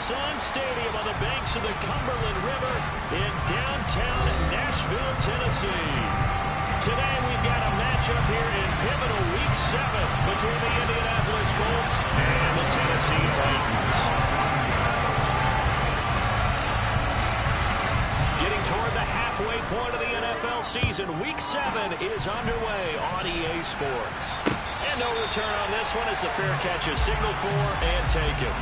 Nissan Stadium on the banks of the Cumberland River in downtown Nashville, Tennessee. Today we've got a matchup here in pivotal Week 7 between the Indianapolis Colts and the Tennessee Titans. Getting toward the halfway point of the NFL season, Week 7 is underway on EA Sports. And no return on this one as the fair catch is signaled for and taken.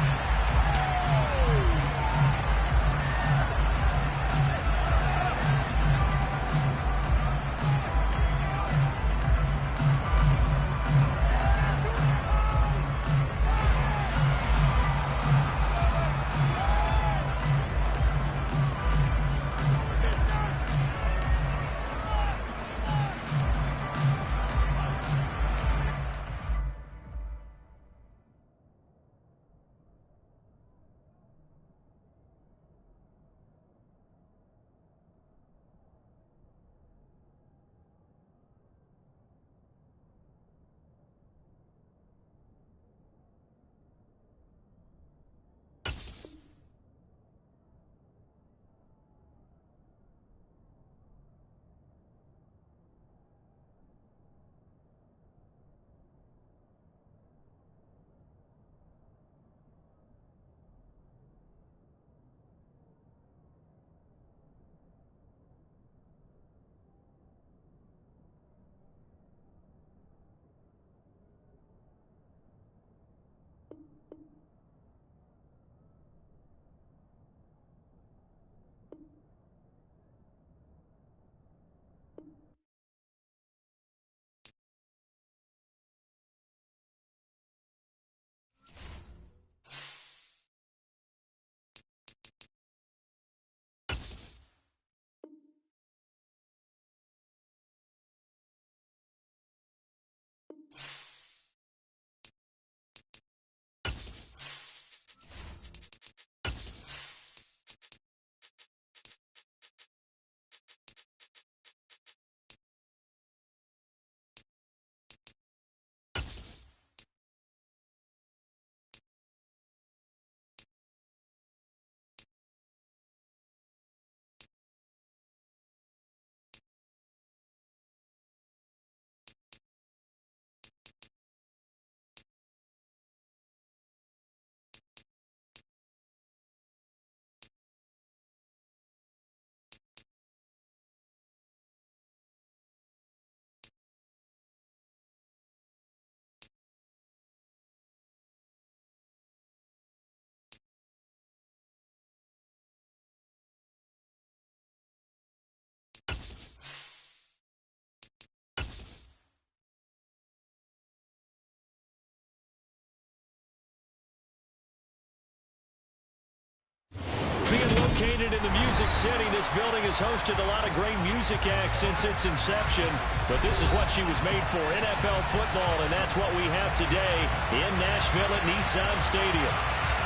Being located in the Music City, this building has hosted a lot of great music acts since its inception. But this is what she was made for, NFL football, and that's what we have today in Nashville at Nissan Stadium.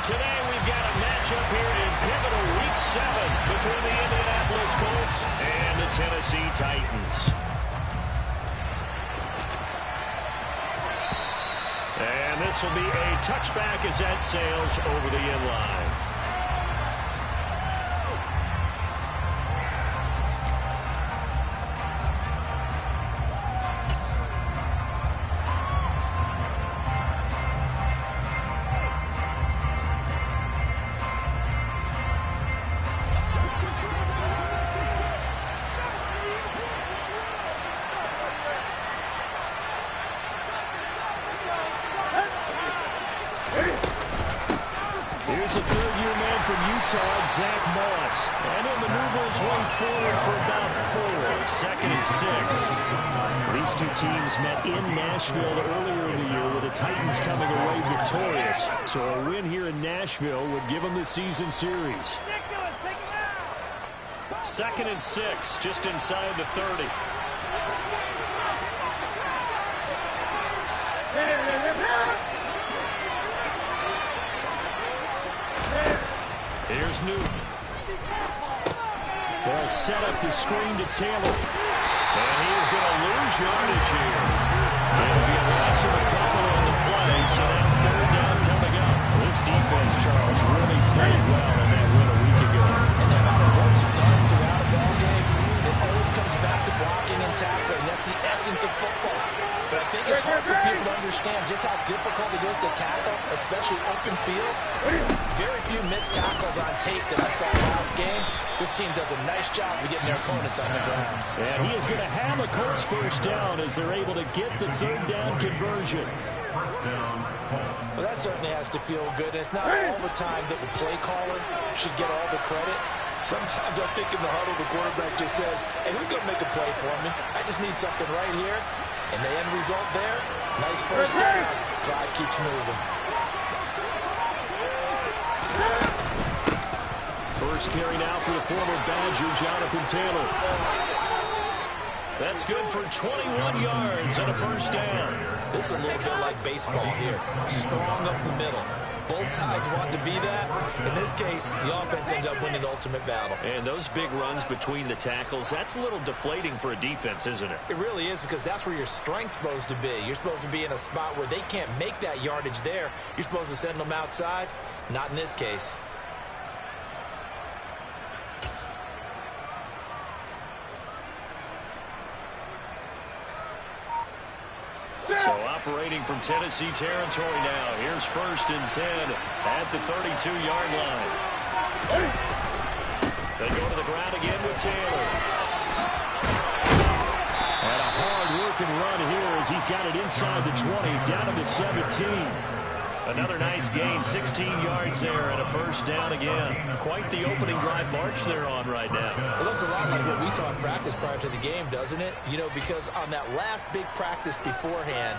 Today we've got a matchup here in pivotal Week 7 between the Indianapolis Colts and the Tennessee Titans. And this will be a touchback as that sails over the end line. Here's a third-year man from Utah, Zach Moss. And he'll maneuver his way forward for about 4. 2nd and 6. These two teams met in Nashville earlier in the year with the Titans coming away victorious. So a win here in Nashville would give them the season series. 2nd and 6, just inside the 30. Here's Newton. They'll set up the screen to Taylor. And he is going to lose yardage here. It'll be a loss of a couple on the play, so that third down coming up. This Colts defense, Charles, really played well in that win a week ago. And no matter what's done throughout a ball game, it always comes back to blocking and tackling. That's the essence of football. But I think it's hard for people to understand just how difficult it is to tackle, especially open field. Very few missed tackles on tape that I saw last game. This team does a nice job of getting their opponents on the ground. And he is going to have a Colts first down as they're able to get the third down conversion. Well, that certainly has to feel good. It's not all the time that the play caller should get all the credit. Sometimes I think in the huddle, the quarterback just says, hey, who's going to make a play for me? I just need something right here. And the end result there, nice first down. Drive keeps moving. First carry now for the former Badger, Jonathan Taylor. That's good for 21 yards and a first down. This is a little bit like baseball here. Strong up the middle. Both sides want to be that. In this case, the offense ends up winning the ultimate battle. And those big runs between the tackles, that's a little deflating for a defense, isn't it? It really is, because that's where your strength's supposed to be. You're supposed to be in a spot where they can't make that yardage there. You're supposed to send them outside. Not in this case. So operating from Tennessee territory now. Here's 1st and 10 at the 32-yard line. They go to the ground again with Taylor. And a hard-working run here as he's got it inside the 20, down to the 17. Another nice gain, 16 yards there and a first down again. Quite the opening drive march they're on right now. It looks a lot like what we saw in practice prior to the game, doesn't it? You know, because on that last big practice beforehand,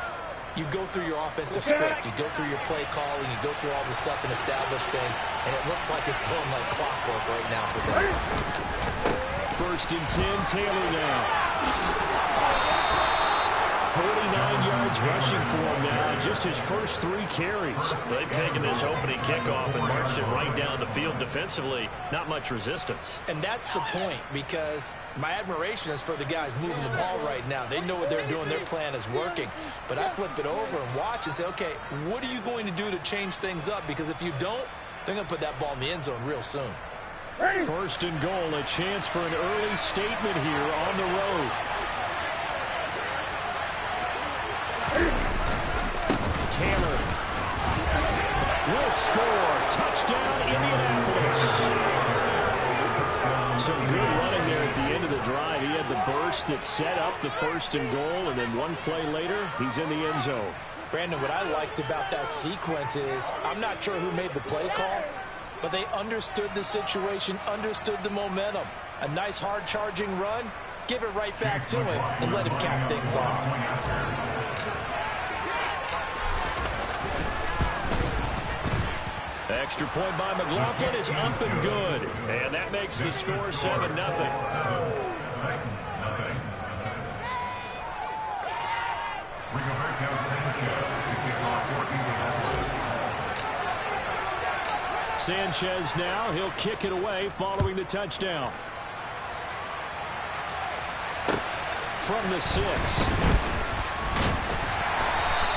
you go through your offensive script, you go through your play calling, you go through all the stuff and establish things, and it looks like it's going like clockwork right now for them. 1st and 10, Taylor now. 49 yards rushing for him now, just his first 3 carries. They've taken this opening kickoff and marched it right down the field defensively. Not much resistance. And that's the point, because my admiration is for the guys moving the ball right now. They know what they're doing. Their plan is working. But I flip it over and watch and say, okay, what are you going to do to change things up? Because if you don't, they're going to put that ball in the end zone real soon. 1st and goal, a chance for an early statement here on the road. Taylor will score. Touchdown, Indianapolis. Some good running there at the end of the drive. He had the burst that set up the 1st and goal, and then one play later, he's in the end zone. Brandon, what I liked about that sequence is, I'm not sure who made the play call, but they understood the situation, understood the momentum. A nice hard-charging run, give it right back to him, and let him cap things off. Extra point by McLaughlin is up and good. And that makes the score 7-0. Sanchez now, he'll kick it away following the touchdown. From the 6.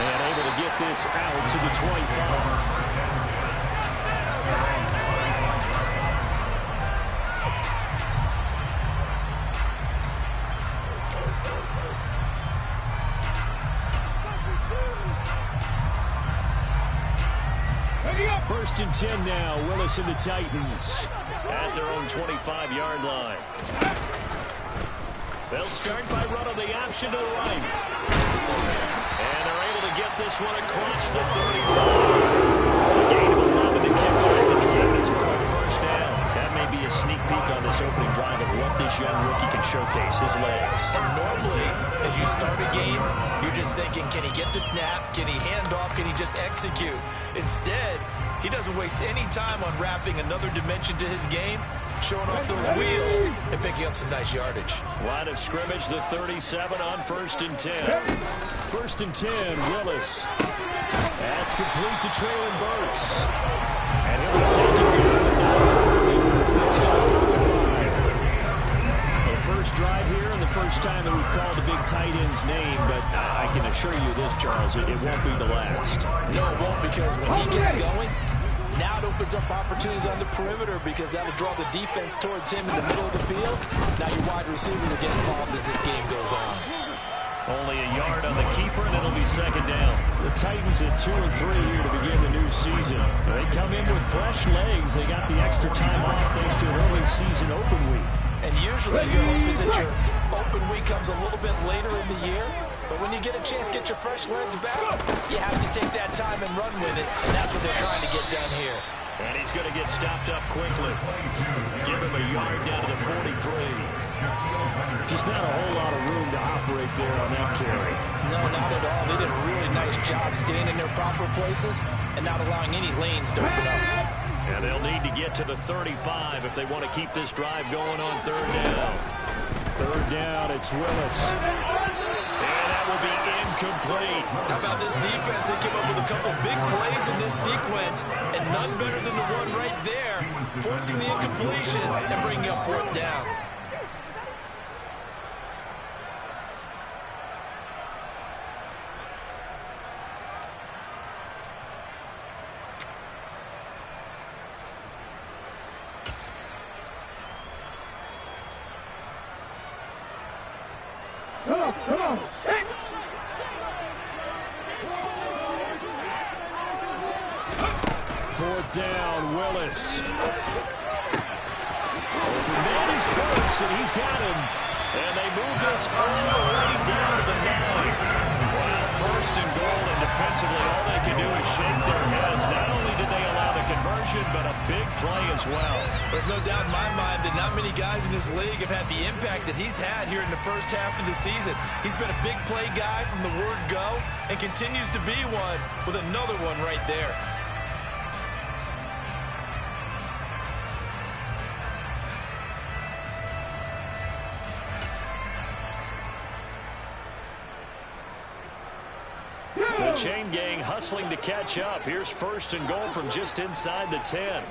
And able to get this out to the 25. First and 10 now. Willis and the Titans at their own 25-yard line. They'll start by running the option to the right. And they're able to get this one across the 35. A gain of 11 to kick off the drive. It's a quick first down. That may be a sneak peek on this opening drive of what this young rookie can showcase, his legs. And normally, as you start a game, you're just thinking, can he get the snap? Can he hand off? Can he just execute? Instead, he doesn't waste any time on wrapping another dimension to his game, showing off those wheels, and picking up some nice yardage. Line of scrimmage, the 37 on 1st and 10. 1st and 10, Willis. That's complete to Traylon Burks. And he'll be taking the first drive here and the first time that we've called the big tight end's name, but I can assure you this, Charles, it won't be the last. No, it won't, because when he gets going, opens up opportunities on the perimeter because that'll draw the defense towards him in the middle of the field. Now your wide receivers will get involved as this game goes on. Only a yard on the keeper, and it'll be second down. The Titans at 2-3 here to begin the new season. They come in with fresh legs. They got the extra time off thanks to an early season open week. And usually your hope is that your open week comes a little bit later in the year. But when you get a chance to get your fresh legs back, you have to take that time and run with it. And that's what they're trying to get done here. And he's going to get stopped up quickly. Give him a yard down to the 43. Just not a whole lot of room to operate there on that carry. No, not at all. They did a really nice job staying in their proper places and not allowing any lanes to open up. And they'll need to get to the 35 if they want to keep this drive going on third down. Third down, it's Willis. And that will be incomplete. How about this defense? They came up with a couple big plays in this sequence, and none better than the one right there, forcing the incompletion and bringing up fourth down. Come on. Fourth down, Willis. Open man is first, and he's got him. And they move this all the way down to the 9. Wow, first and goal, and defensively all they can do is shake their heads. Not only did they allow the conversion, but a big play as well. There's no doubt in my mind that not many guys in this league have had the impact that he's had here in the first half of the season. He's been a big play guy from the word go and continues to be one with another one right there. The chain gang hustling to catch up. Here's first and goal from just inside the 10.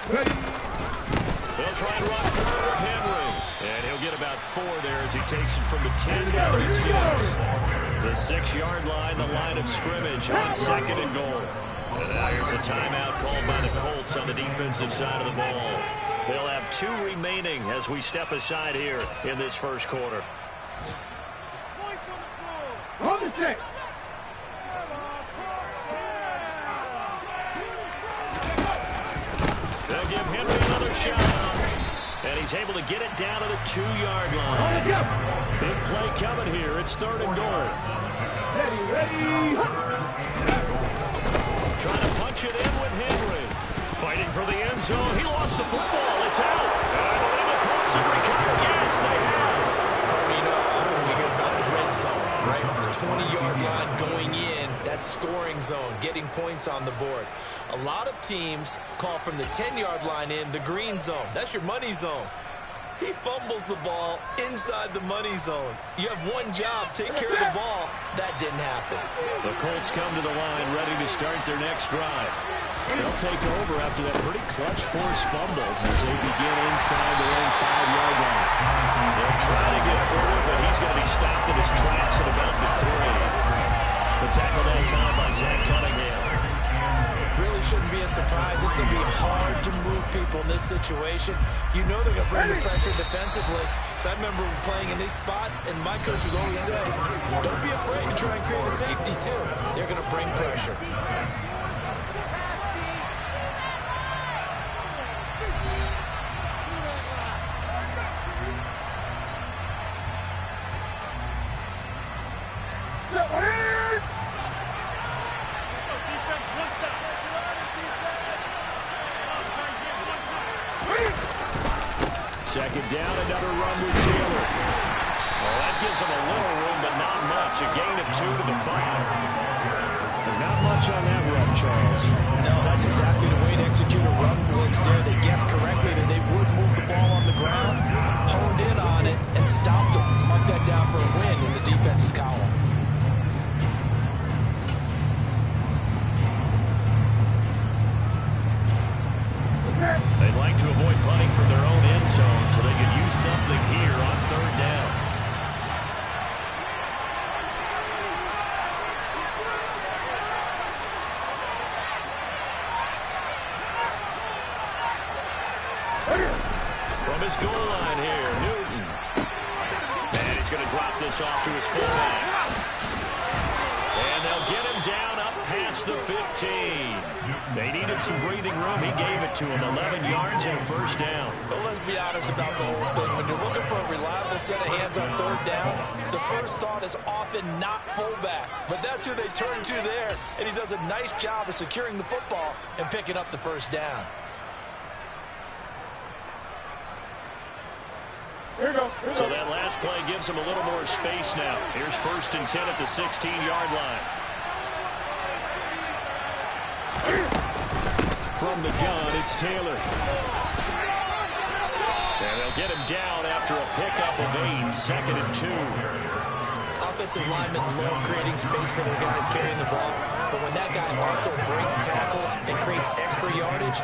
They'll try and run forward with Henry. And he'll get about 4 there as he takes it from the 10 down to the 6. The 6-yard line, the line of scrimmage on second and goal. And now here's a timeout called by the Colts on the defensive side of the ball. They'll have 2 remaining as we step aside here in this first quarter. On the 6. They'll give Henry another shot. And he's able to get it down to the 2-yard line. Big play coming here. It's third and goal. Ready. Trying to punch it in with Henry. Fighting for the end zone. He lost the football. It's out. I believe the Colts have recovered. Yes, they have. You know, often we hear about the red zone, right? From the 20-yard line going in, that scoring zone, getting points on the board. A lot of teams call from the 10-yard line in the green zone. That's your money zone. He fumbles the ball inside the money zone. You have one job, take care of the ball. That didn't happen. The Colts come to the line ready to start their next drive. They'll take over after that pretty clutch forced fumble as they begin inside their own 5-yard line. They'll try to get forward, but he's going to be stopped in his tracks at about the 3. The tackle that time by Zach Cunningham. Really shouldn't be a surprise. It's going to be hard to move people in this situation. You know they're going to bring the pressure defensively. Because I remember playing in these spots, and my coaches always say, don't be afraid to try and create a safety, too. They're going to bring pressure. Second down, another run with Taylor. Well, that gives him a little room, but not much. A gain of 2 to the 5. And not much on that run, Charles. No, that's exactly the way to execute a run blitz there. They guessed correctly that they would move the ball on the ground, honed in on it, and stopped them. Mark that down for a win in the defense's column. They'd like to avoid punting from their own end zone so they can use something here on third down. From his goal line here, Newton. And he's going to drop this off to his fullback. And they'll get him down up past the 15. They needed some breathing room. He gave it to him. 11 yards and a first down. Well, let's be honest about the whole thing. When you're looking for a reliable set of hands on third down, the first thought is often not fullback. But that's who they turn to there. And he does a nice job of securing the football and picking up the first down. So that last play gives him a little more space now. Here's 1st and 10 at the 16-yard line. From the gun, it's Taylor. And they'll get him down after a pickup of 8, 2nd and 2. Offensive linemen love creating space for their guys carrying the ball. But when that guy also breaks tackles and creates extra yardage,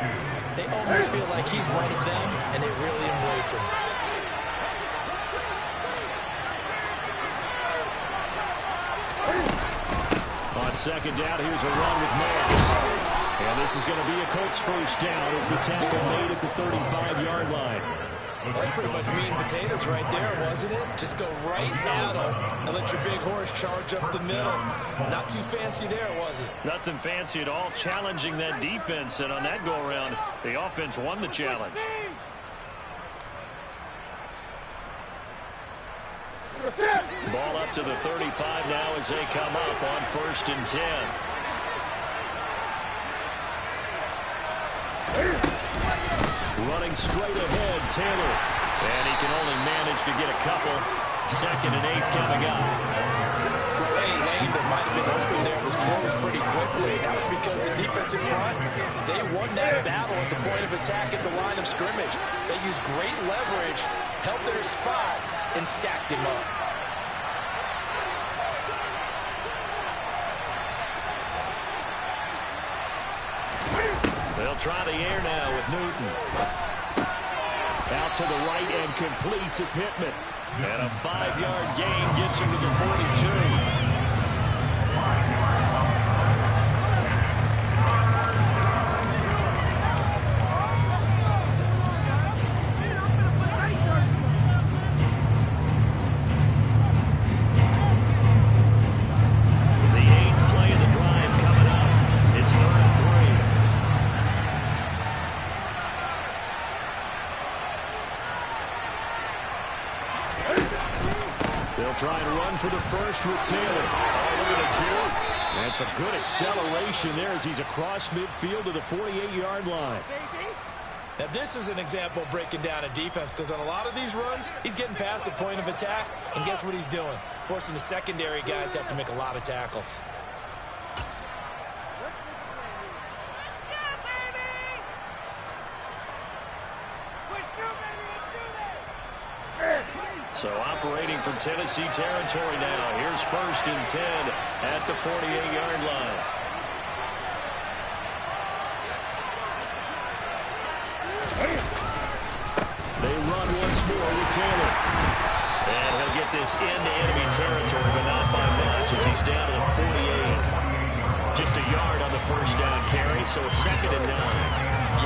they almost feel like he's one of them, and they really embrace him. On 2nd down, here's a run with Morris. And this is going to be a Colts first down as the tackle made at the 35-yard line. That's pretty much meat and potatoes right there, wasn't it? Just go right at them and let your big horse charge up the middle. Not too fancy there, was it? Nothing fancy at all, challenging that defense. And on that go-around, the offense won the challenge. Ball up to the 35 now as they come up on 1st and 10. Running straight ahead, Taylor. And he can only manage to get a couple. 2nd and 8 coming up. Any lane that might have been open there was closed pretty quickly. That was because the defensive front, they won that battle at the point of attack at the line of scrimmage. They used great leverage, held their spot, and stacked him up. They'll try the air now with Newton. Out to the right and complete to Pittman. And a 5-yard gain gets him to the 42. Try and run for the first with Taylor. Oh, look at the juke. And some good acceleration there as he's across midfield to the 48-yard line. Now, this is an example of breaking down a defense because on a lot of these runs, he's getting past the point of attack, and guess what he's doing? Forcing the secondary guys to have to make a lot of tackles. So operating from Tennessee territory now. Here's 1st and 10 at the 48-yard line. They run once more with Taylor. And he'll get this into enemy territory, but not by much as he's down to the 48. Just a yard on the first down carry, so it's 2nd and 9.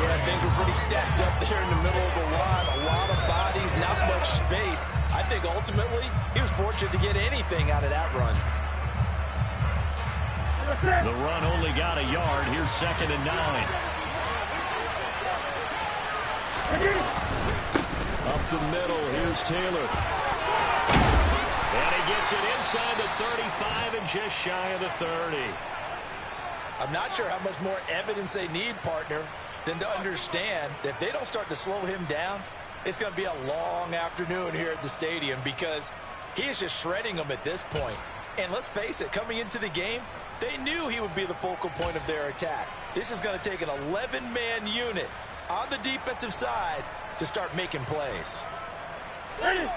Yeah, things were pretty stacked up there in the middle of the line. A lot of bodies, not much space. I think ultimately he was fortunate to get anything out of that run. The run only got a yard. Here's 2nd and 9. Up the middle, here's Taylor. And he gets it inside the 35 and just shy of the 30. I'm not sure how much more evidence they need, partner, than to understand that if they don't start to slow him down, it's going to be a long afternoon here at the stadium because he is just shredding them at this point. And let's face it, coming into the game, they knew he would be the focal point of their attack. This is going to take an 11-man unit on the defensive side to start making plays. Ready?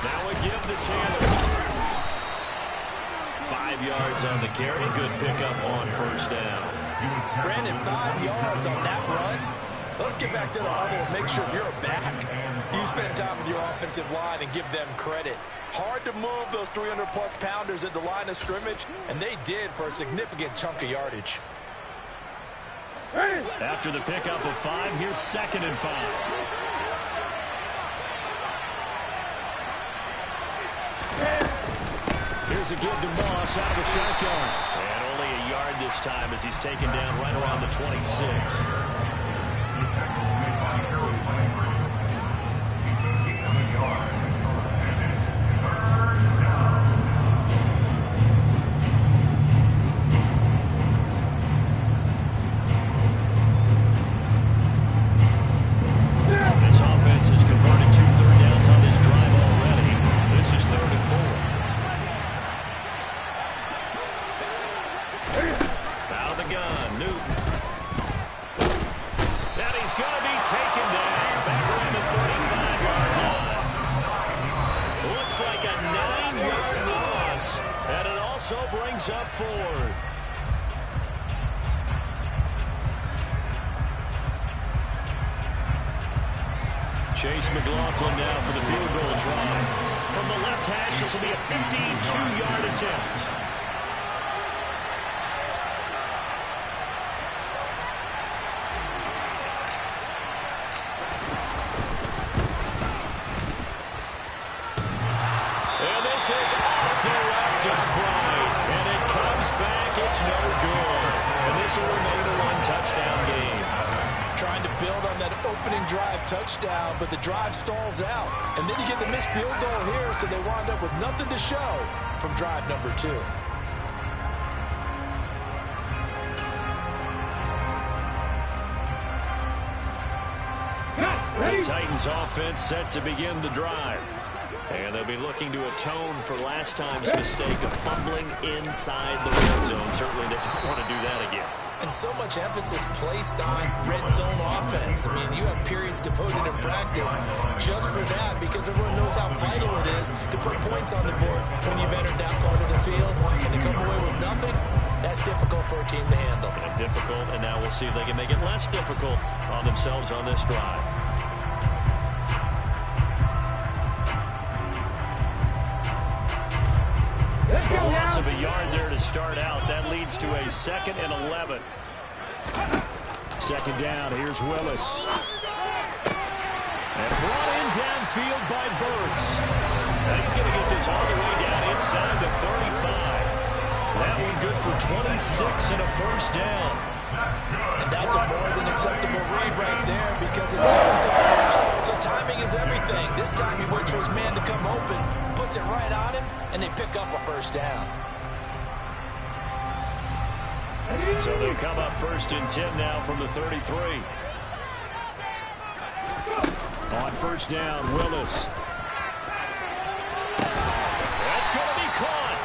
Now a give to Taylor. 5 yards on the carry. Good pickup on first down. Brandon, 5 yards on that run. Let's get back to the huddle and make sure you're back. You spend time with your offensive line and give them credit. Hard to move those 300-plus pounders at the line of scrimmage, and they did for a significant chunk of yardage. After the pickup of 5, here's 2nd and 5. Here's a give to Moss out of the shotgun. And only a yard this time as he's taken down right around the 26. This offense has converted 2 third downs on this drive already. This is 3rd and 4. Out of the gun, Newton. And he's going to be taken down back around the 35-yard line. Looks like a 9-yard loss, and it also brings up 4th. Chase McLaughlin now for the field goal try. From the left hash, this will be a 52-yard attempt. And this is off the left upright. And it comes back. It's no good. And this will remain a 1-touchdown game. Trying to build on that opening drive touchdown, but the drive stalls out. And then you get the missed field goal here, so they wound up with nothing to show from drive number 2. The Titans offense set to begin the drive. And they'll be looking to atone for last time's mistake of fumbling inside the red zone. Certainly they don't want to do that again. And so much emphasis placed on red zone offense. I mean, you have periods devoted in practice just for that because everyone knows how vital it is to put points on the board when you've entered that part of the field. And to come away with nothing, that's difficult for a team to handle. And difficult, and now we'll see if they can make it less difficult on themselves on this drive. A loss of a yard there to start out. That leads to a 2nd and 11. 2nd down. Here's Willis. And brought in downfield by Burks. Now he's going to get this all the way down inside the 35. That one good for 26 and a 1st down. And that's a more than acceptable read right there because it's zone coverage. So timing is everything. This time he waits for his man to come open, puts it right on him, and they pick up a 1st down. So they come up 1st and 10 now from the 33. On 1st down, Willis. That's going to be caught.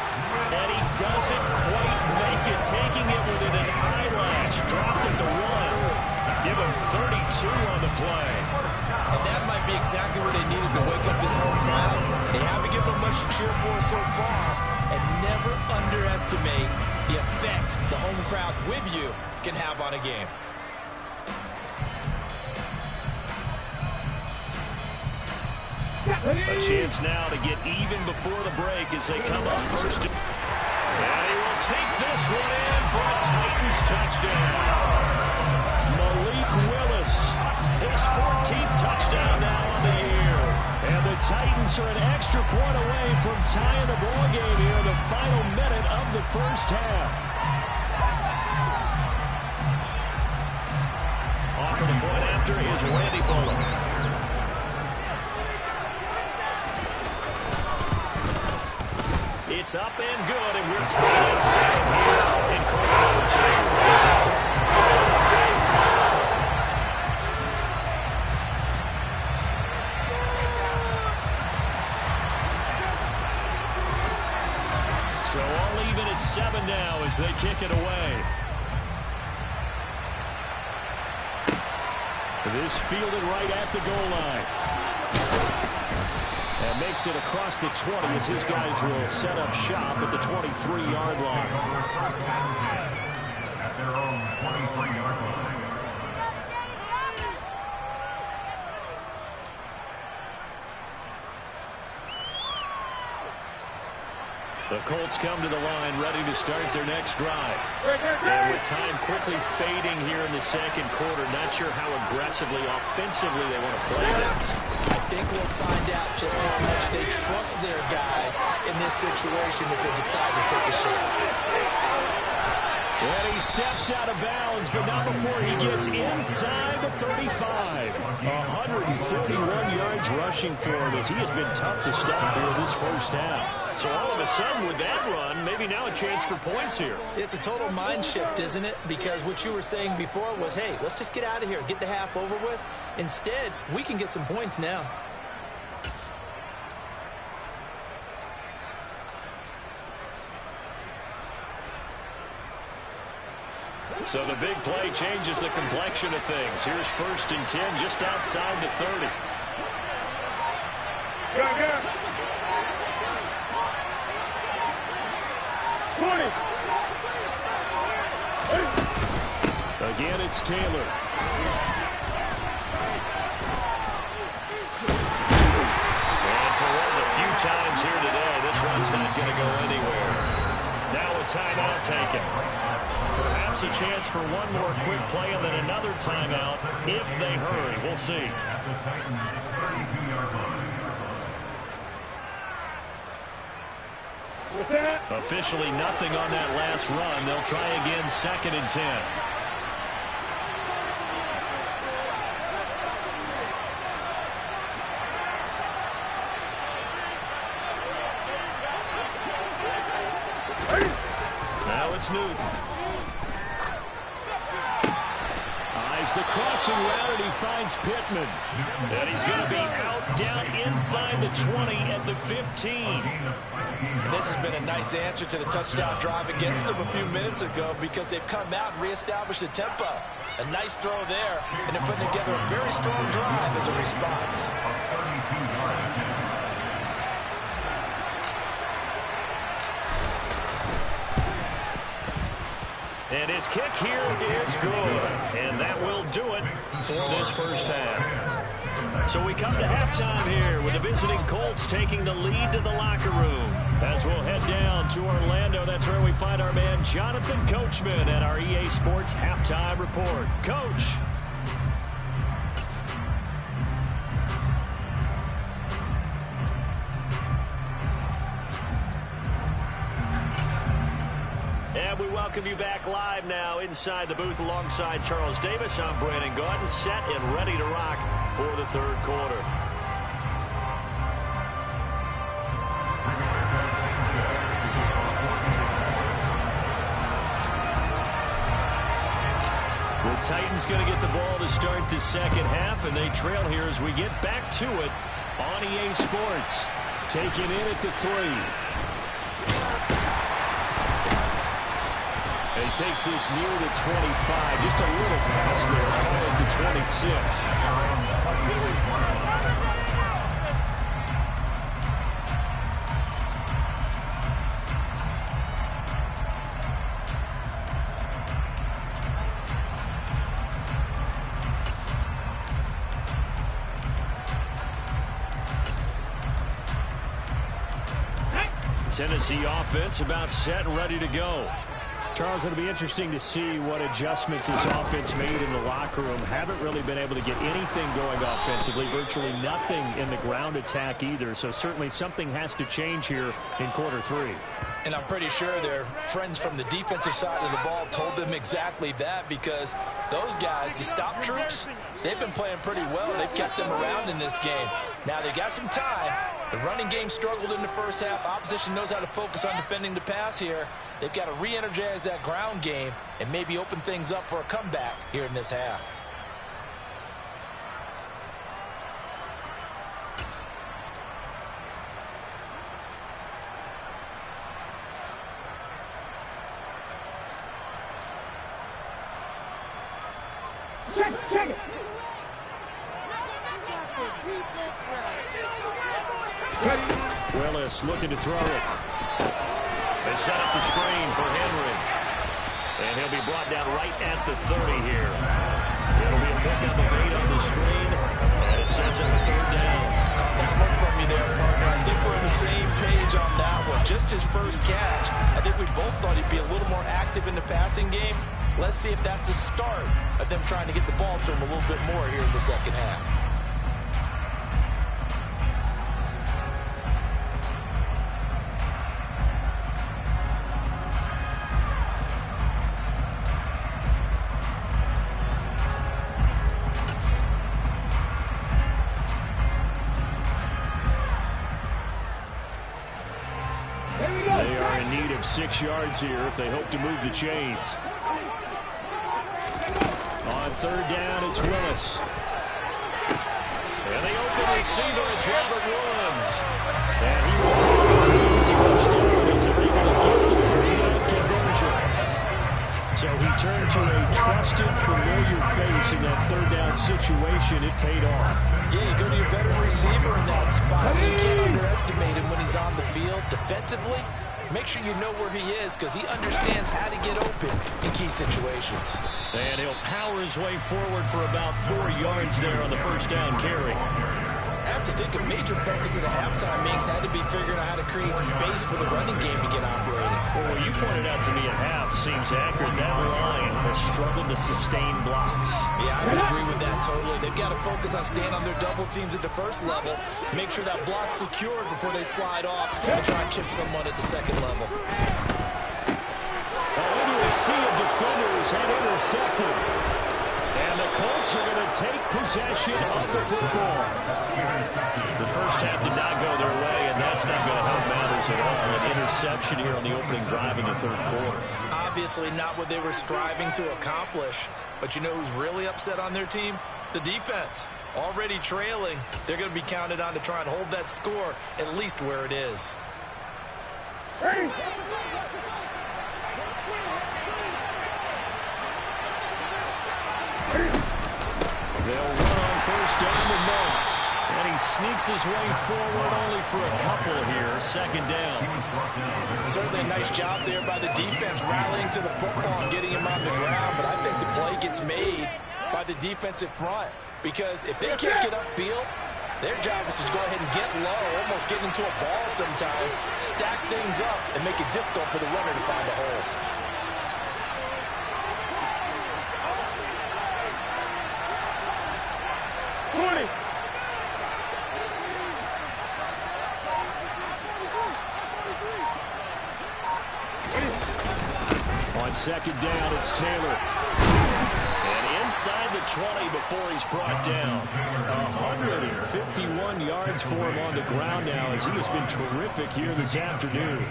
And he doesn't quite make it, taking it within an eyelash. Dropped at the 1. Give him 32 on the play. And that might be exactly what they needed to wake up this home crowd. They haven't given them much to cheer for so far. And never underestimate the effect the home crowd with you can have on a game. A chance now to get even before the break as they come up 1st. And he will take this one in for a Titans touchdown. Malik Willis, his 14th touchdown now on the year. And the Titans are an extra point away from tying the ball game here in the final minute of the 1st half. Off for the point after is Randy Bullock. It's up and good, and we're tied at 7 here in quarter number 2. So all even at 7 now as they kick it away. This fielded right at the goal line. And makes it across the 20 as his guys will set up shop at the 23-yard line. At their own 23-yard line. The Colts come to the line ready to start their next drive. And with time quickly fading here in the second quarter, not sure how aggressively, offensively they want to play this. I think we'll find out just how much they trust their guys in this situation if they decide to take a shot. And he steps out of bounds, but not before he gets inside the 35. 141 yards rushing for him as he has been tough to stop here this first half. So all of a sudden with that run, maybe now a chance for points here. It's a total mind shift, isn't it? Because what you were saying before was, hey, let's just get out of here, get the half over with. Instead, we can get some points now. So the big play changes the complexion of things. Here's 1st and 10 just outside the 30. Go, go. 20. Again, it's Taylor. And for one of the few times here today, this run's not going to go anywhere. Now a timeout taken. Perhaps a chance for one more quick play and then another timeout if they hurry. We'll see. What's that? Officially nothing on that last run. They'll try again 2nd and 10. Now it's Newton. The crossing route, and he finds Pittman. And he's going to be out down inside the 20 at the 15. This has been a nice answer to the touchdown drive against them a few minutes ago because they've come out and reestablished the tempo. A nice throw there, and they're putting together a very strong drive as a response. And his kick here is good. And that will do it for this first half. So we come to halftime here with the visiting Colts taking the lead to the locker room. As we'll head down to Orlando, that's where we find our man Jonathan Coachman at our EA Sports Halftime Report. Coach. And we welcome you back live now inside the booth alongside Charles Davis. I'm Brandon Gaudin, set and ready to rock for the third quarter. The Titans going to get the ball to start the second half, and they trail here as we get back to it on EA Sports. Taking in at the 3. He takes this near the 25. Just a little pass there. Call it the 26. Tennessee offense about set and ready to go. Charles, it'll be interesting to see what adjustments this offense made in the locker room. Haven't really been able to get anything going offensively. Virtually nothing in the ground attack either. So certainly something has to change here in quarter 3. And I'm pretty sure their friends from the defensive side of the ball told them exactly that, because those guys, the stop troops, they've been playing pretty well. They've kept them around in this game. Now they got some time. The running game struggled in the first half. Opposition knows how to focus on defending the pass here. They've got to re-energize that ground game and maybe open things up for a comeback here in this half. Check it. Willis looking to throw it. They set up the screen for Henry. And he'll be brought down right at the 30 here. It'll be a pickup of 8 on the screen. And it sets up a third down. that one from you there, partner. I think we're on the same page on that one. Just his first catch. I think we both thought he'd be a little more active in the passing game. Let's see if that's the start of them trying to get the ball to him a little bit more here in the second half. They are in need of 6 yards here if they hope to move the chains. On third down, it's Willis. And the open receiver, it's Robert Woods. And he will retain his first down as they're able to get the 3-yard conversion. So he turned to a trusted, familiar face in that third down situation. It paid off. Yeah, you go to your veteran receiver in that spot, so you can't underestimate him when he's on the field defensively. Make sure you know where he is because he understands how to get open in key situations. And he'll power his way forward for about 4 yards there on the first down carry. I have to think a major focus of the halftime meetings had to be figuring out how to create space for the running game to get operating. Well, what you pointed out to me at half seems accurate. That line has struggled to sustain blocks. Yeah, I would agree with that totally. They've got to focus on staying on their double teams at the first level, make sure that block's secured before they slide off and try and chip someone at the second level. Into a sea of defenders and intercepted. And the Colts are going to take possession of the football. The first half did not go their way, and that's not going to help matters at all. An interception here on the opening drive in the third quarter. Obviously not what they were striving to accomplish. But you know who's really upset on their team? The defense. Already trailing. They're going to be counted on to try and hold that score at least where it is. Hey! They'll run on first down with Moss. And he sneaks his way forward only for a couple here. Second down. Certainly a nice job there by the defense rallying to the football and getting him on the ground. But I think the play gets made by the defensive front. Because if they can't get upfield, their job is to go ahead and get low, almost get into a ball sometimes, stack things up, and make it difficult for the runner to find a hole. On second down, it's Taylor. And inside the 20 before he's brought down. 151 yards for him on the ground now as he has been terrific here this afternoon.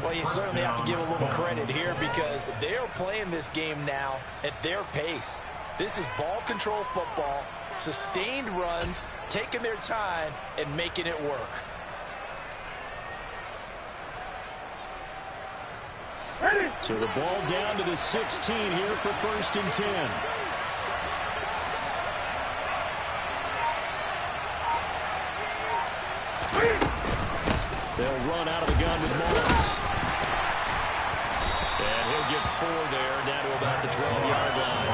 Well, you certainly have to give a little credit here because they are playing this game now at their pace. This is ball control football, sustained runs, taking their time, and making it work. So the ball down to the 16 here for first and 10. They'll run out of the gun with Moss. And he'll get 4 there, down to about the 12-yard line.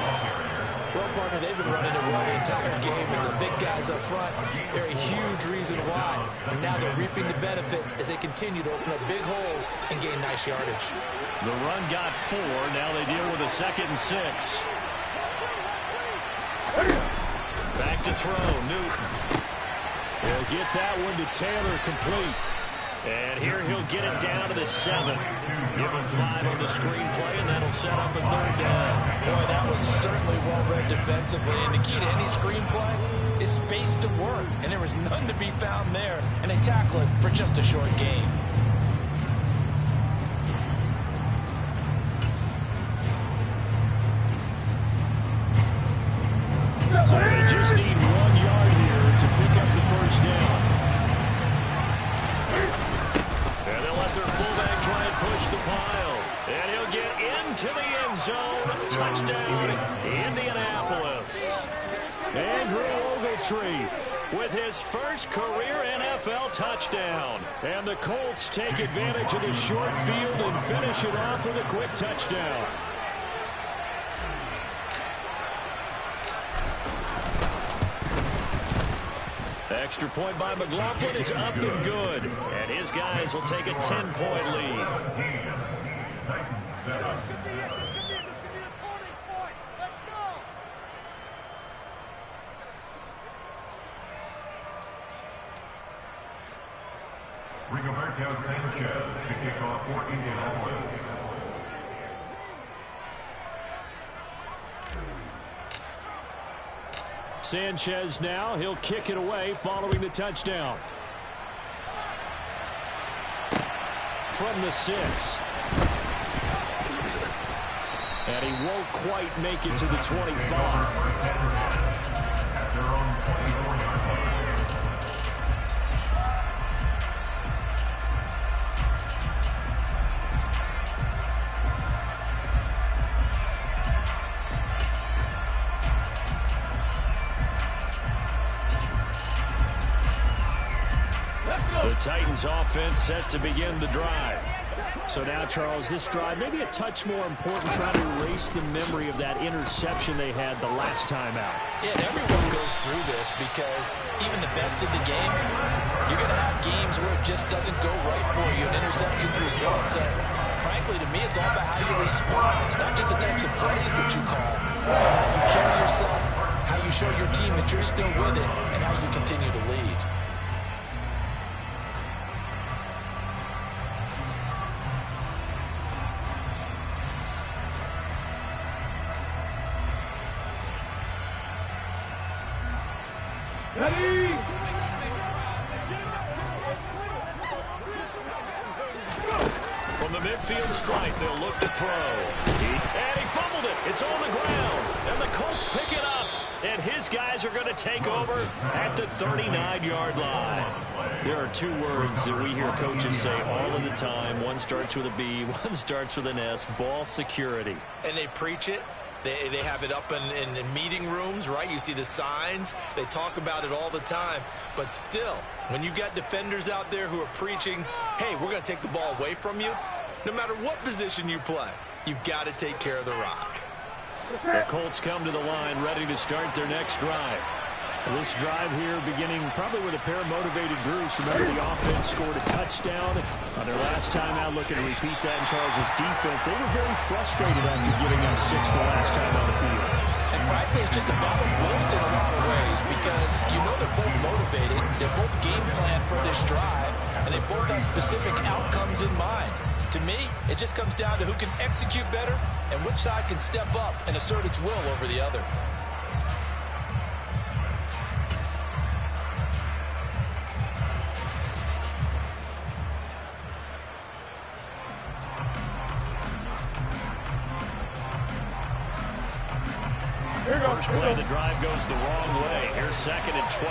Well, partner, they've been running it well the entire game, and the big guys up front, they're a huge reason why. And now they're reaping the benefits as they continue to open up big holes and gain nice yardage. The run got 4. Now they deal with a 2nd and 6. Back to throw, Newton. He'll get that one to Taylor, complete. And here he'll get it down to the 7. Give him 5 on the screenplay, and that'll set up a third down. Boy, that was certainly well-read defensively. And the key to any screenplay is space to work. And there was none to be found there. And they tackle it for just a short game. So they just need 1 yard here to pick up the first down. And they'll let their fullback try and push the pile. And he'll get into the end zone. Touchdown, Indianapolis. Andrew Ogletree with his first career NFL touchdown. And the Colts take advantage of the short field and finish it off with a quick touchdown. Extra point by McLaughlin is up and good. And his guys will take a 10-point lead. This could be it. This could be a turning point. Let's go. Rigoberto Sanchez to kick off for Indianapolis. Sanchez now, he'll kick it away following the touchdown. From the 6. And he won't quite make it to the 25. At their own 24-yard line. The Titans offense set to begin the drive. So now, Charles, this drive maybe a touch more important, trying to erase the memory of that interception they had the last time out. Yeah, and everyone goes through this because even the best in the game, you're going to have games where it just doesn't go right for you, and interceptions result. So, frankly, to me, it's all about how you respond, not just the types of plays that you call, but how you carry yourself, how you show your team that you're still with it, and how you continue to lead. Ready? From the midfield stripe, they'll look to throw. And he fumbled it. It's on the ground. And the Colts pick it up. And his guys are going to take over at the 39-yard line. There are two words that we hear coaches say all of the time. One starts with a B, one starts with an S. Ball security. And they preach it. They have it up in meeting rooms, right? You see the signs. They talk about it all the time. But still, when you got defenders out there who are preaching, hey, we're going to take the ball away from you, no matter what position you play, you've got to take care of the rock. The Colts come to the line ready to start their next drive. This drive here beginning probably with a pair of motivated groups. Remember, the offense scored a touchdown on their last time out. Looking to repeat that in Charles' defense. They were very frustrated after giving up 6 the last time on the field. And frankly, it's just a battle of wills in a lot of ways because you know they're both motivated. They're both game planned for this drive, and they both have specific outcomes in mind. To me, it just comes down to who can execute better and which side can step up and assert its will over the other. First play of the drive goes the wrong way. Here's 2nd and 12.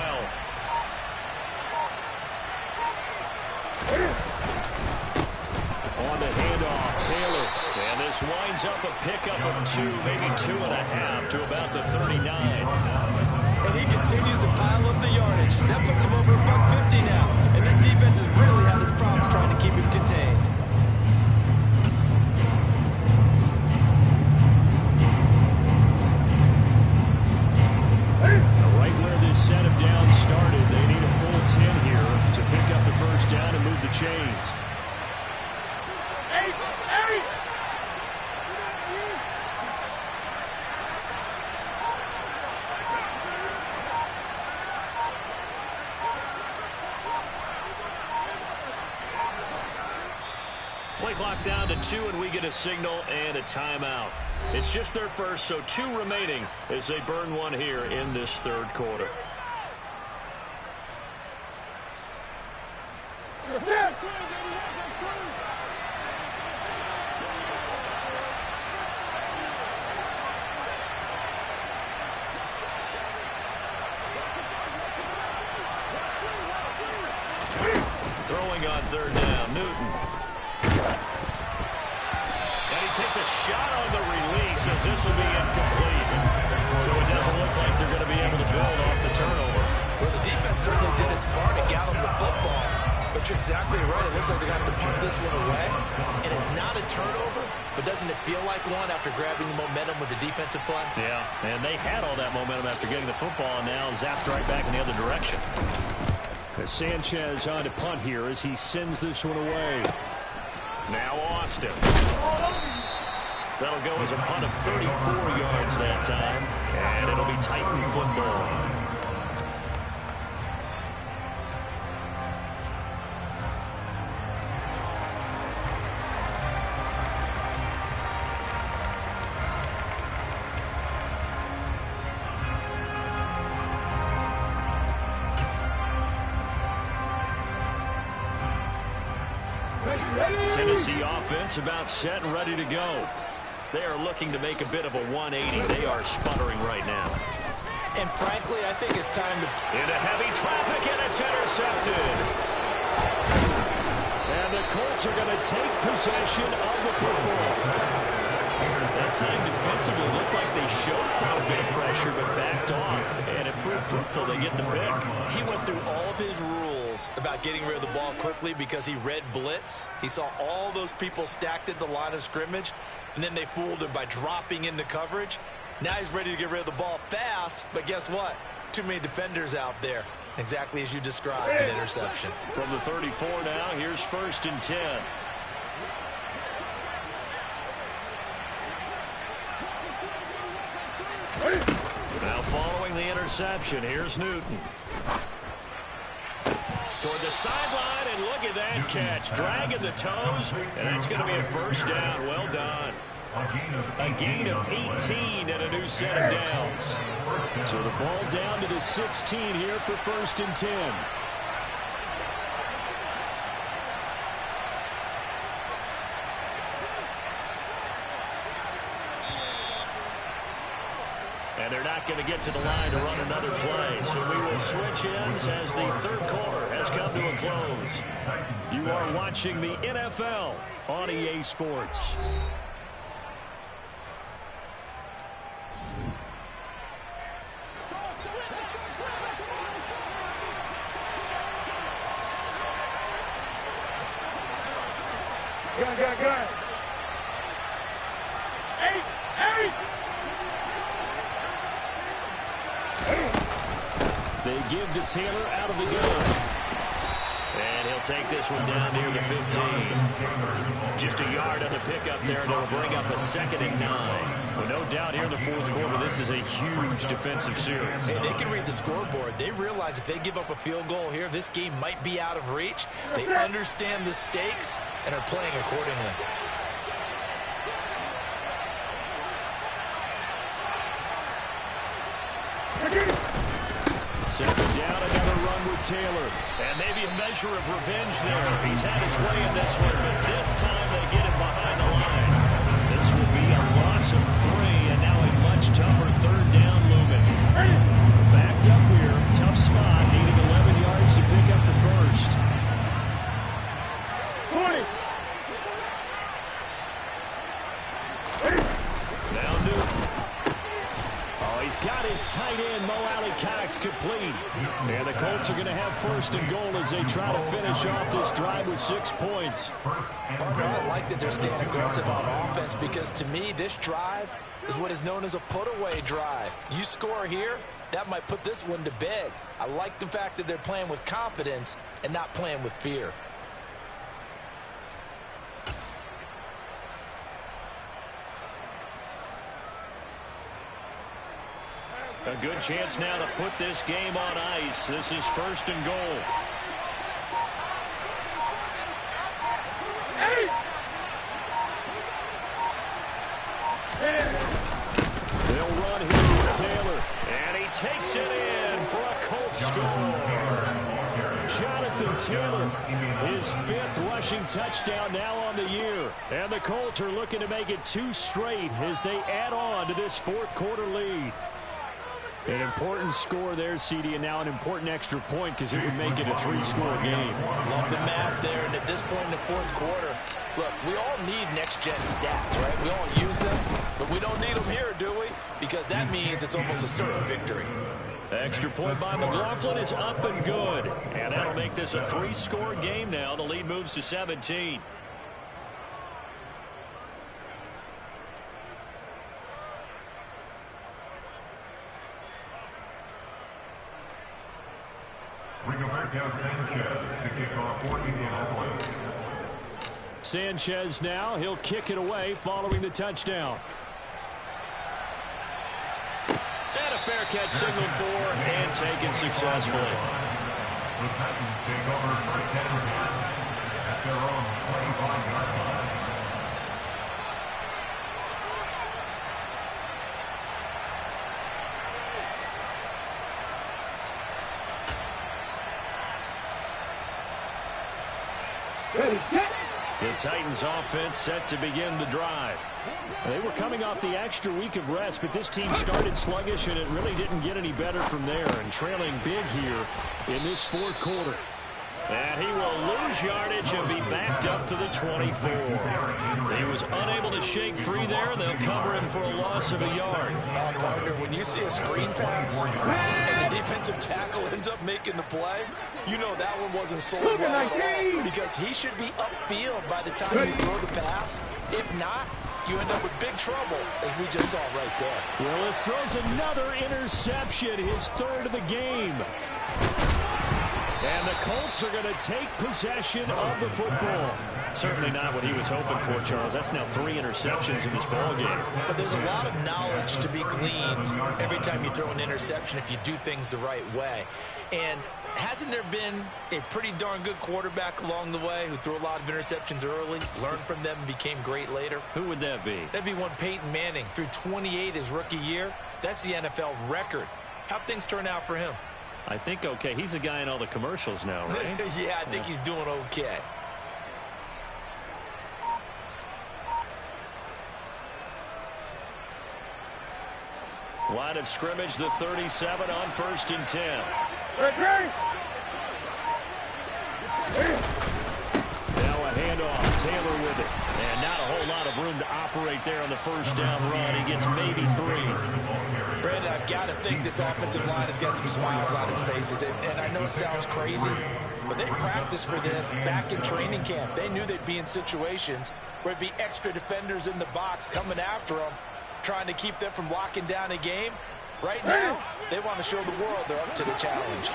On the handoff, Taylor. And this winds up a pickup of 2, maybe 2.5 to about the 39. And he continues to pile up the yardage. That puts him over $150 now. And this defense has really had its problems trying to keep him contained. Right where this set of downs started, they need a full 10 here to pick up the first down and move the chains. Play clock down to 2, and we get a signal and a timeout. It's just their first, so 2 remaining as they burn one here in this third quarter. Throwing on third down, Newton. And he takes a shot on the release as this will be incomplete. So it doesn't look like they're going to be able to build off the turnover. Well, the defense certainly did its part to got him the football. But you're exactly right. It looks like they're going to have to punt this one away. And it's not a turnover, but doesn't it feel like one after grabbing the momentum with the defensive play? Yeah, and they had all that momentum after getting the football and now zapped right back in the other direction. Sanchez on to punt here as he sends this one away. Now Austin. That'll go as a punt of 34 yards that time, and it'll be Titan football. Tennessee offense about set and ready to go. They are looking to make a bit of a 180. They are sputtering right now. And frankly, I think it's time to... Into heavy traffic, and it's intercepted. And the Colts are going to take possession of the football. That time defensively looked like they showed quite a bit of pressure, but backed off, and it proved fruitful. They get the pick. He went through all of his rules about getting rid of the ball quickly because he read blitz. He saw all those people stacked at the line of scrimmage, and then they fooled him by dropping into coverage. Now he's ready to get rid of the ball fast, but guess what? Too many defenders out there. Exactly as you described, an interception. From the 34 now, here's 1st and 10. Now following the interception, here's Newton. Toward the sideline, and look at that catch. Dragging the toes, and that's going to be a 1st down. Well done. A gain of 18 and a new set of downs. So the ball down to the 16 here for 1st and 10. And they're not going to get to the line to run another play. So we will switch ends as the 3rd quarter has come to a close. You are watching the NFL on EA Sports. Gun. 8. They give to Taylor out of the gun. And he'll take this one down near the 15. Just a yard on the pickup there, and it'll bring up a 2nd and 9. Well, no doubt here in the 4th quarter, this is a huge defensive series. Hey, they can read the scoreboard. They realize if they give up a field goal here, this game might be out of reach. They understand the stakes and are playing accordingly. Second down, another run with Taylor. And maybe a measure of revenge there. He's had his way in this one, but this time they get him behind the line. This will be a loss of 3, and now a much tougher 3rd down looming. Backed up here, tough spot, needing 11 yards to pick up the 1st. 20. Now Newton. Oh, he's got his tight end, Mo Alley-Cox, complete. And the Colts are going to have 1st and goal as they try to finish off this drive with 6 points. Partner, I like that they're staying aggressive on offense because to me, this drive is what is known as a put-away drive. You score here, that might put this one to bed. I like the fact that they're playing with confidence and not playing with fear. A good chance now to put this game on ice. This is 1st and goal. 8. They'll run here with Taylor. And he takes it in for a Colts score. Jonathan Taylor, his 5th rushing touchdown now on the year. And the Colts are looking to make it 2 straight as they add on to this 4th quarter lead. An important score there, CD, and now an important extra point because it would make it a 3-score game. Love the math there, and at this point in the 4th quarter, look, we all need next-gen stats, right? We all use them, but we don't need them here, do we? Because that means it's almost a certain victory. Extra point by McLaughlin is up and good. And that'll make this a 3-score game now. The lead moves to 17. We go back Now Sanchez to kick off for Indianapolis. Sanchez now, he'll kick it away following the touchdown. And a fair catch signaled for and taken successfully. The Titans take over first down at their own 25-yard line. The Titans offense set to begin the drive. They were coming off the extra week of rest, but this team started sluggish, and it really didn't get any better from there, and trailing big here in this fourth quarter. And he will lose yardage and be backed up to the 24. He was unable to shake free there, and they'll cover him for a loss of a yard. Partner, when you see a screen pass and the defensive tackle ends up making the play, you know that one wasn't sold well at all, because he should be upfield by the time you throw the pass. If not, you end up with big trouble, as we just saw right there. Willis throws another interception, his third of the game. And the Colts are going to take possession of the football. Certainly not what he was hoping for, Charles. That's now 3 interceptions in this ball game. But there's a lot of knowledge to be gleaned every time you throw an interception if you do things the right way. And hasn't there been a pretty darn good quarterback along the way who threw a lot of interceptions early, learned from them, and became great later? Who would that be? That'd be one Peyton Manning. Threw 28 his rookie year. That's the NFL record. How'd things turn out for him? I think okay. He's a guy in all the commercials now, right? Yeah, I think he's doing okay. Line of scrimmage, the 37 on 1st and 10. Now a handoff. Taylor with it. And not a whole lot of room to operate there on the first down run. He gets maybe 3. Brandon, I've got to think this offensive line has got some smiles on its faces. And I know it sounds crazy, but they practiced for this back in training camp. They knew they'd be in situations where it'd be extra defenders in the box coming after them, trying to keep them from locking down a game. Right now, they want to show the world they're up to the challenge.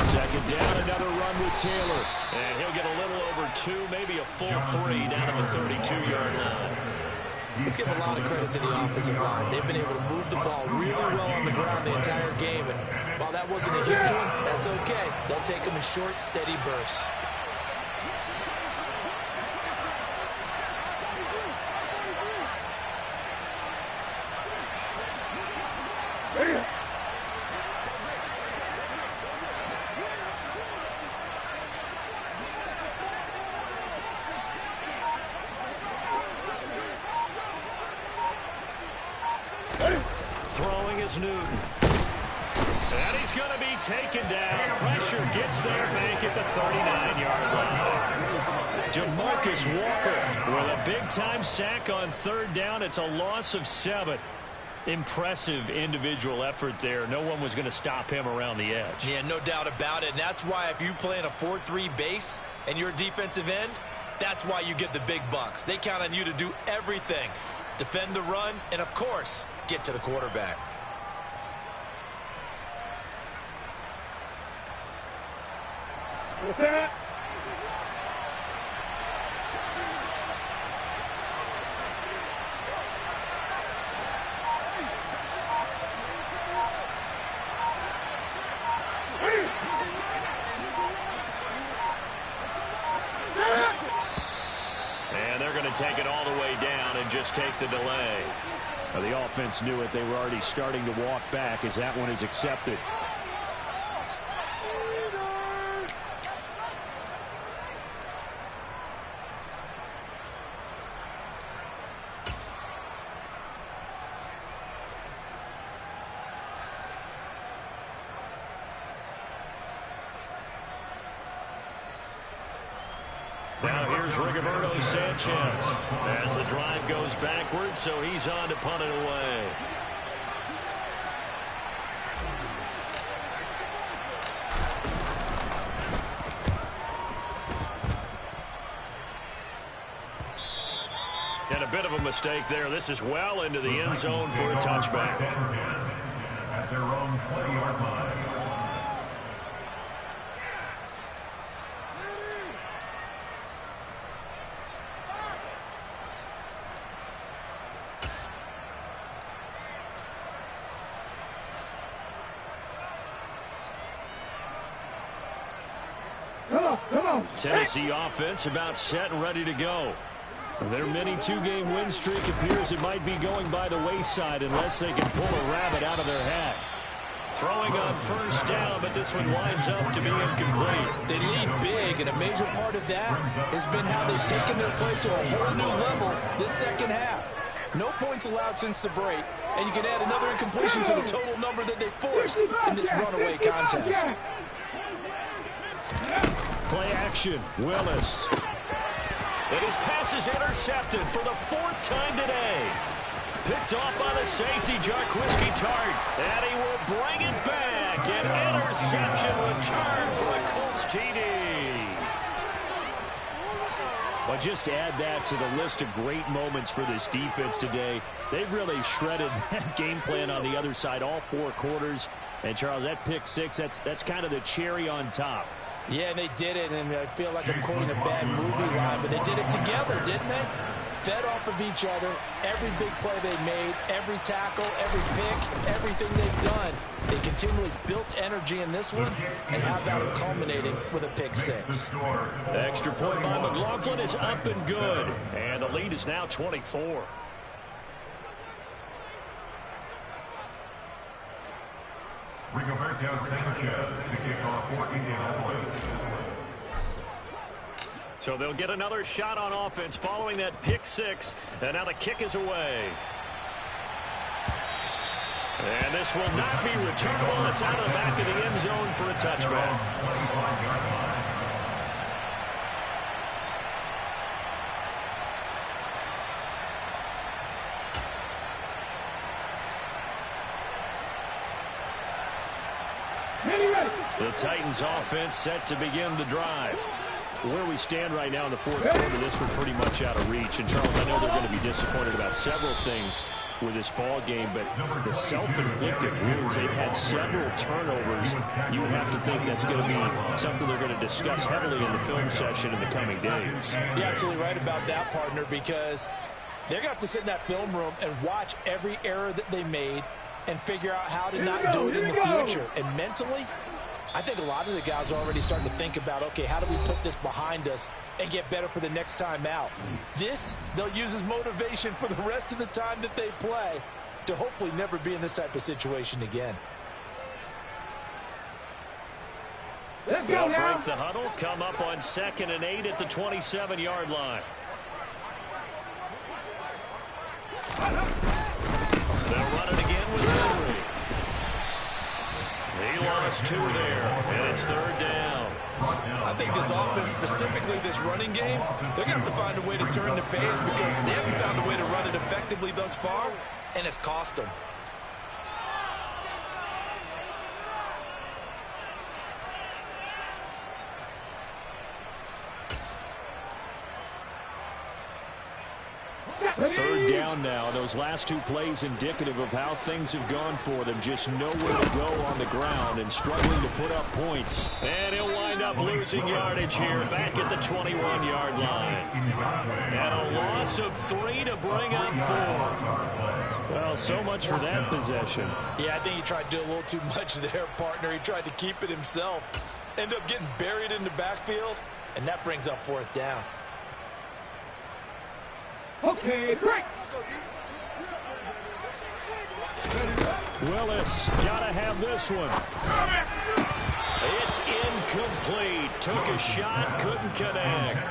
Second down, another run with Taylor. And he'll get a little over 2, maybe a full 3 down at the 32-yard line. Let's give a lot of credit to the offensive line. They've been able to move the ball really well on the ground the entire game. And while that wasn't a huge one, that's okay. They'll take them in short, steady bursts. Throwing is Newton. And he's going to be taken down. Pressure gets there back at the 39-yard line. DeMarcus Walker with a big-time sack on 3rd down. It's a loss of 7. Impressive individual effort there. No one was going to stop him around the edge. Yeah, no doubt about it. And that's why if you play in a 4-3 base and you're a defensive end, that's why you get the big bucks. They count on you to do everything. Defend the run, and of course, get to the quarterback. What's that? And they're going to take it all the way down and just take the delay. Well, the offense knew it. They were already starting to walk back as that one is accepted. Now here's Rigoberto Sanchez as the drive goes backwards, so he's on to punt it away. And a bit of a mistake there. This is well into the end zone for a touchback. At their own 20-yard line. Come on. Tennessee offense about set and ready to go. Their mini two-game win streak appears it might be going by the wayside unless they can pull a rabbit out of their hat. Throwing on first down, but this one winds up to be incomplete. They lead big, and a major part of that has been how they've taken their play to a whole new level this second half. No points allowed since the break, and you can add another incompletion to the total number that they forced in this runaway contest. Play action, Willis. And his pass is intercepted for the fourth time today. Picked off by the safety, Jarquiski Tart. And he will bring it back. An interception return for a Colts TD. But just add that to the list of great moments for this defense today. They've really shredded that game plan on the other side all four quarters. And, Charles, that pick six, that's kind of the cherry on top. Yeah, and they did it, and I feel like I'm quoting a bad movie line, but they did it together, didn't they? Fed off of each other, every big play they made, every tackle, every pick, everything they've done. They continually built energy in this one, and how about it culminating with a pick six? The extra point by McLaughlin is up and good, and the lead is now 24. Rigoberto Sanchez to kick off for Indianapolis. So they'll get another shot on offense following that pick six, and now the kick is away. And this will not be returnable. It's out of the back of the end zone for a touchback. 25-yard line. The Titans offense set to begin the drive. Where we stand right now in the fourth quarter, this one pretty much out of reach. And, Charles, I know they're going to be disappointed about several things with this ball game, but the self-inflicted wounds, they've had several turnovers. You would have to think that's going to be something they're going to discuss heavily in the film session in the coming days. You're absolutely right about that, partner, because they're going to have to sit in that film room and watch every error that they made and figure out how to not do it in the future. And mentally, I think a lot of the guys are already starting to think about, okay, how do we put this behind us and get better for the next time out? This, they'll use as motivation for the rest of the time that they play to hopefully never be in this type of situation again. They'll break the huddle, come up on 2nd and 8 at the 27-yard line. They'll run it again with Henry. He lost 2 there, and it's 3rd down. I think this offense, specifically this running game, they're going to have to find a way to turn the page because they haven't found a way to run it effectively thus far, and it's cost them. Third down now. Those last 2 plays indicative of how things have gone for them. Just nowhere to go on the ground and struggling to put up points. And he'll wind up losing yardage here back at the 21-yard line. And a loss of 3 to bring up 4. Well, so much for that possession. Yeah, I think he tried to do a little too much there, partner. He tried to keep it himself. Ended up getting buried in the backfield, and that brings up 4th down. Okay, great. Willis, gotta have this one. It's incomplete. Took a shot, couldn't connect.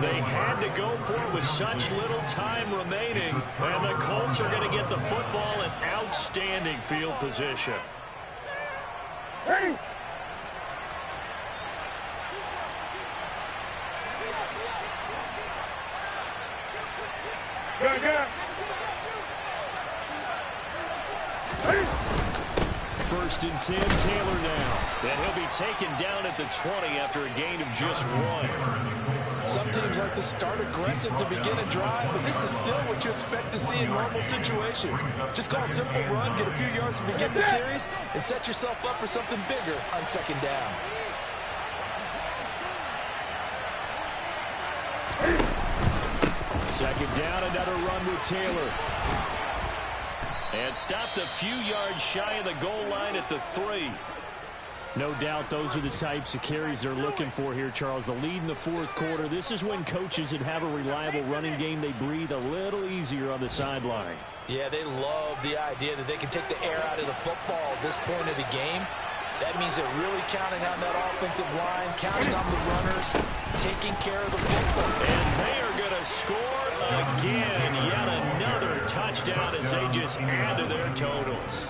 They had to go for it with such little time remaining, and the Colts are going to get the football in outstanding field position. Hey. First and 10, Taylor now. And he'll be taken down at the 20 after a gain of just 1. Some teams like to start aggressive to begin a drive, but this is still what you expect to see in normal situations. Just call a simple run, get a few yards to begin the series, and set yourself up for something bigger on second down. Second down, another run with Taylor. And stopped a few yards shy of the goal line at the 3. No doubt those are the types of carries they're looking for here, Charles. The lead in the fourth quarter. This is when coaches that have a reliable running game, they breathe a little easier on the sideline. Yeah, they love the idea that they can take the air out of the football at this point of the game. That means they're really counting on that offensive line, counting on the runners, taking care of the football. And they are going to score again. Yet another touchdown as they just add to their totals.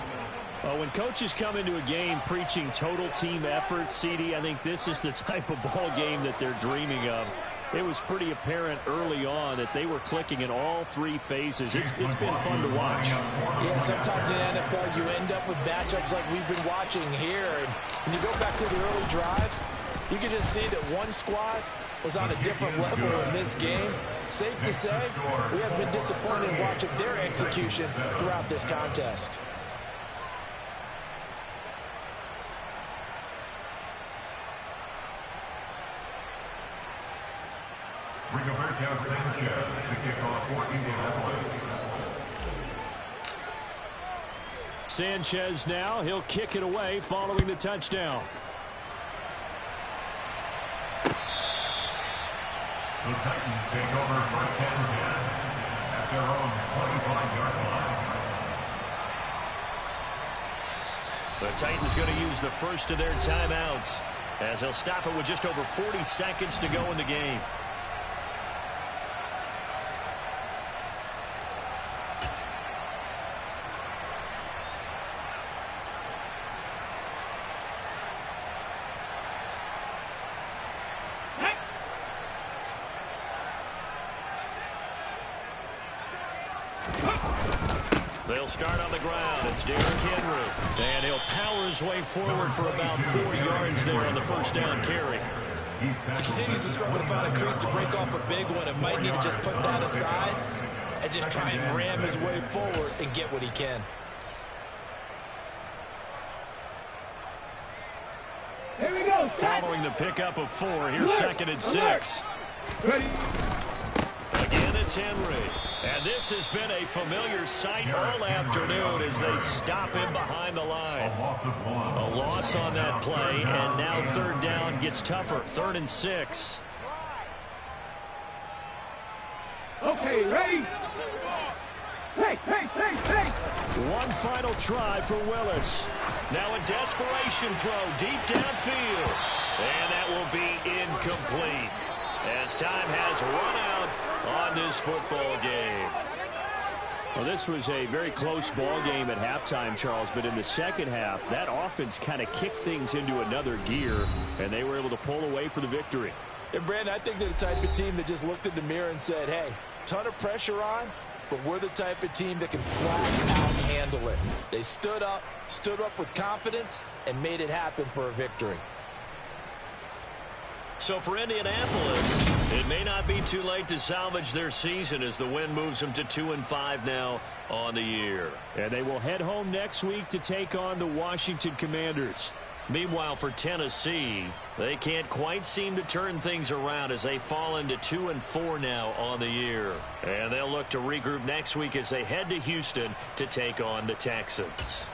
Well, when coaches come into a game preaching total team effort, CD, I think this is the type of ball game that they're dreaming of. It was pretty apparent early on that they were clicking in all 3 phases. It's been fun to watch. Yeah, sometimes in the NFL you end up with matchups like we've been watching here. And when you go back to the early drives, you can just see that one squad was on a different level in this game. Safe to say, we have been disappointed in watching their execution throughout this contest. Sanchez to kick off for Indianapolis. Sanchez now, he'll kick it away following the touchdown. The Titans take over first and 10 at their own 25-yard line. The Titans going to use the first of their timeouts as they'll stop it with just over 40 seconds to go in the game. They'll start on the ground. It's Derrick Henry. And he'll power his way forward for about 4 yards there on the first down carry. He continues to struggle to find a crease to break off a big one and might need to just put that aside and just try and ram his way forward and get what he can. Here we go. Following the pickup of 4, here's second and 6. Ready. Again, it's Henry. And this has been a familiar sight all afternoon as they stop him behind the line. A loss on that play, and now third down gets tougher. 3rd and 6. Okay, ready. Hey. One final try for Willis. Now a desperation throw deep downfield. And that will be incomplete as time has run out on this football game. Well, this was a very close ball game at halftime, Charles, but in the second half, that offense kind of kicked things into another gear, and they were able to pull away for the victory. And, Brandon, I think they're the type of team that just looked in the mirror and said, hey, ton of pressure on, but we're the type of team that can flat out handle it. They stood up with confidence, and made it happen for a victory. So for Indianapolis, it may not be too late to salvage their season as the win moves them to 2-5 now on the year. And they will head home next week to take on the Washington Commanders. Meanwhile, for Tennessee, they can't quite seem to turn things around as they fall into 2-4 now on the year. And they'll look to regroup next week as they head to Houston to take on the Texans.